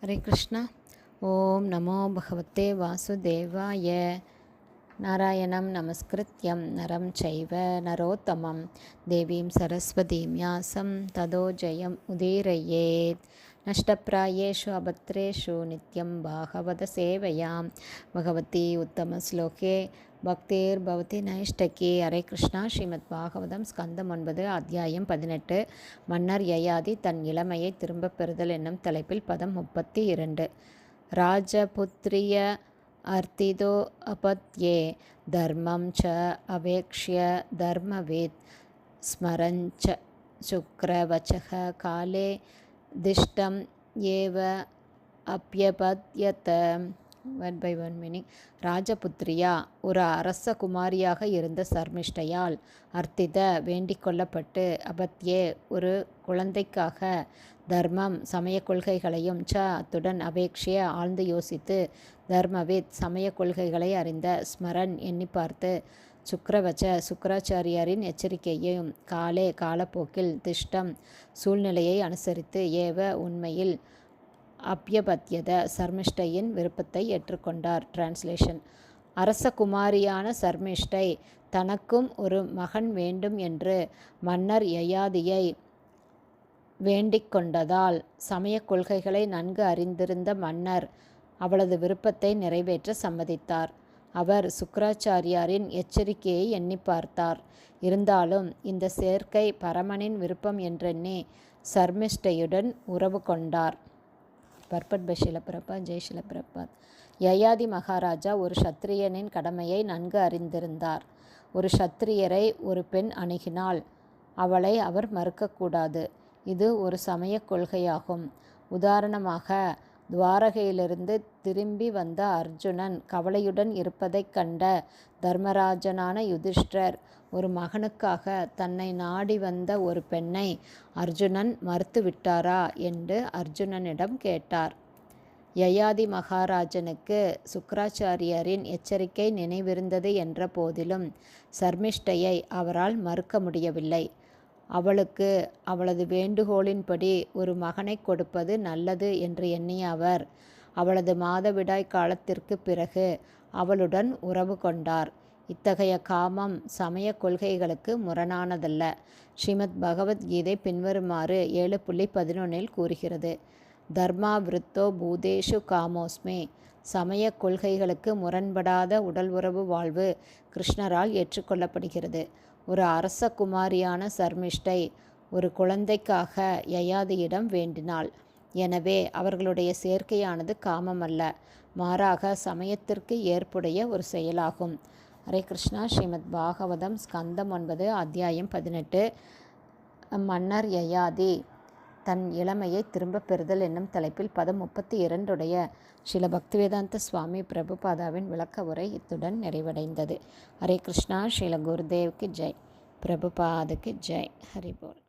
हरे कृष्णा। ओम नमो भगवते वासुदेवाय। नारायणं नमस्कृत्यं नरं चैव नरोत्तमं देवीं सरस्वतीं व्यासं ततो जयम् उदीरयेत्। नष्टप्रायेषु अभद्रेषु नित्यं भागवत सेवयां भगवती उत्तमश्लोके பக்திர்பவதி நைஷ்டகி. ஹரே கிருஷ்ணா. ஸ்ரீமத் பாகவதம் ஸ்கந்தம் 9 அத்தியாயம் 18. மன்னர் யயாதி தன் இளமையை திரும்பப் பெறுதல் என்னும் தலைப்பில் பதம் 32. ராஜபுத்ரிய அர்த்திதோ அபத்யே தர்மம் ச அவேக்ஷ்ய தர்மவேத் ஸ்மரஞ்ச சுக்ரவச்சக காலே திஷ்டம் ஏவ அப்யபத்யத. One by one meaning. ராஜபுத்ரியா ஒரு அரச குமாரியாக இருந்த சர்மிஷ்டையால் அர்த்தித வேண்டிக் கொள்ளப்பட்டு அபத்யே ஒரு குழந்தைக்காக தர்மம் சமய கொள்கைகளையும் அத்துடன் அபேக்ஷிய ஆழ்ந்து யோசித்து தர்மவித் சமய கொள்கைகளை அறிந்த ஸ்மரன் எண்ணி பார்த்து சுக்கராச்சாரியாரின் எச்சரிக்கையையும் காலப்போக்கில் திஷ்டம் சூழ்நிலையை அனுசரித்து ஏவ உண்மையில் அப்யபத்யத சர்மிஷ்டையின் விருப்பத்தை ஏற்றுக்கொண்டார். டிரான்ஸ்லேஷன். அரச குமாரியான சர்மிஷ்டை தனக்கும் ஒரு மகன் வேண்டும் என்று மன்னர் யயாதியை வேண்டிக் கொண்டதால் சமய கொள்கைகளை நன்கு அறிந்திருந்த மன்னர் அவளது விருப்பத்தை நிறைவேற்ற சம்மதித்தார். அவர் சுக்கராச்சாரியாரின் எச்சரிக்கையை எண்ணி பார்த்தார். இருந்தாலும் இந்த சேர்க்கை பரமனின் விருப்பம் என்றெண்ணி சர்மிஷ்டையுடன் உறவு கொண்டார். பர்பட் பை ஷீல பிரபாத். ஜெய் ஷீல பிரபாத். யயாதி மகாராஜா ஒரு சத்திரியனின் கடமையை நன்கு அறிந்திருந்தார். ஒரு சத்திரியரை ஒரு பெண் அணுகினால் அவளை அவர் மறுக்கக்கூடாது. இது ஒரு சமய கொள்கையாகும். உதாரணமாக, துவாரகையிலிருந்து திரும்பி வந்த அர்ஜுனன் கவலையுடன் இருப்பதைக் கண்ட தர்மராஜனான யுதிஷ்டர் ஒரு மகனுக்காக தன்னை நாடி வந்த ஒரு பெண்ணை அர்ஜுனன் மறுத்துவிட்டாரா என்று அர்ஜுனனிடம் கேட்டார். யயாதி மகாராஜனுக்கு சுக்கராச்சாரியாரின் எச்சரிக்கை நினைவிருந்தது என்ற போதிலும் சர்மிஷ்டையை அவரால் மறுக்க முடியவில்லை. அவளுக்கு அவளது வேண்டுகோளின்படி ஒரு மகனை கொடுப்பது நல்லது என்று எண்ணிய அவர் அவளது மாதவிடாய் காலத்திற்கு பிறகு அவளுடன் உறவு கொண்டார். இத்தகைய காமம் சமய கொள்கைகளுக்கு முரணானதல்ல. ஸ்ரீமத் பகவத்கீதை பின்வருமாறு 7.11 கூறுகிறது. தர்மா விருத்தோ பூதேஷு காமோஸ்மே. சமய கொள்கைகளுக்கு முரண்படாத உடல் உறவு வாழ்வு கிருஷ்ணரால் ஏற்றுக்கொள்ளப்படுகிறது. ஒரு அரச குமாரியான சர்மிஷ்டை ஒரு குழந்தைக்காக யயாதியிடம் வேண்டினாள். எனவே அவர்களுடைய சேர்க்கையானது காமமல்ல, மாறாக சமயத்திற்கு ஏற்புடைய ஒரு செயலாகும். ஹரே கிருஷ்ணா. ஸ்ரீமத் பாகவதம் ஸ்கந்தம் 9 அத்தியாயம் 18. மன்னர் யயாதி தன் இளமையை திரும்பப் பெறுதல் என்னும் தலைப்பில் பதம் 32 ஸ்ரீல பக்திவேதாந்த சுவாமி பிரபுபாதாவின் விளக்க உரை இத்துடன் நிறைவடைந்தது. ஹரே கிருஷ்ணா. ஸ்ரீல குருதேவ்க்கு ஜெய். பிரபுபாதுக்கு ஜெய். ஹரி போல்.